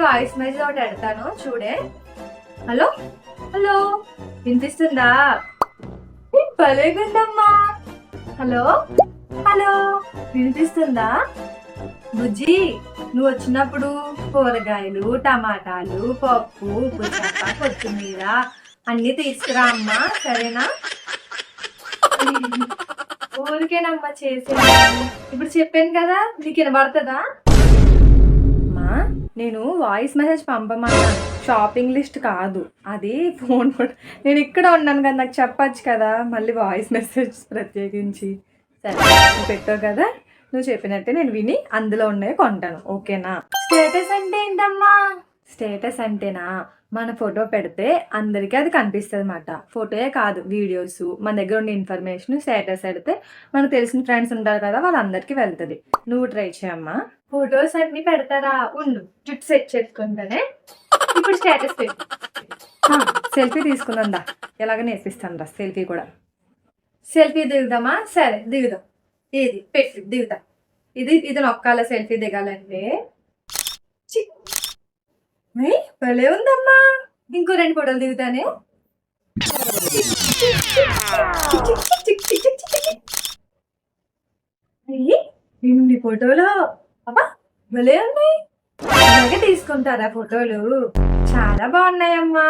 Voice message ఒకటి పెడతాను చూడే. హలో హలో వినిపిస్తుందా? భలేగుందమ్మా. హలో హలో వినిపిస్తుందా? బుజ్జి నువ్వు వచ్చినప్పుడు కూరగాయలు, టమాటాలు, పప్పు, పుచ్చప్ప, కొత్తిమీర అన్ని తీసుకురా అమ్మా, సరేనా? ఊరికేనమ్మా చేసేది. ఇప్పుడు చెప్పాను కదా, నీకు వినబడుతుందా? అమ్మా నేను వాయిస్ మెసేజ్ పంపమన్నాను, షాపింగ్ లిస్ట్ కాదు అది. ఫోన్ కూడా నేను ఇక్కడ ఉన్నాను కదా, నాకు చెప్పచ్చు కదా, మళ్ళీ వాయిస్ మెసేజ్ ప్రత్యేకించి. సరే నువ్వు పెట్టావు కదా, నువ్వు చెప్పినట్టే నేను విని అందులో ఉన్నవి కొంటాను, ఓకేనా? స్టేటస్ అంటే ఏంటమ్మా? స్టేటస్ అంటేనా, మన ఫోటో పెడితే అందరికీ అది కనిపిస్తుంది అన్నమాట. ఫోటోయే కాదు, వీడియోస్, మన దగ్గర ఉన్న ఇన్ఫర్మేషన్ స్టేటస్ పెడితే మనకు తెలిసిన ఫ్రెండ్స్ ఉంటారు కదా, వాళ్ళందరికీ వెళ్తుంది. నువ్వు ట్రై చేయమ్మా. ఫొటోస్ అన్ని పెడతారా? ఉండు జుట్టు సెట్ చేసుకుంటానే. ఇప్పుడు స్టేటస్ పెట్టు. సెల్ఫీ తీసుకుందా, ఎలాగ నేర్పిస్తాను రా సెల్ఫీ కూడా. సెల్ఫీ దిగుదామా? సరే దిగుదాం. ఇది పెట్టు దిగుతా. ఇది నొక్కాల సెల్ఫీ దిగాలంటే. భలే ఉందమ్మా, ఇంకో 2 ఫోటోలు దిగుతానే. నేను మీ ఫోటోలో అబ్బా భలే ఉన్నాయి. అలాగే తీసుకుంటారా ఫోటోలు? చాలా బాగున్నాయమ్మా.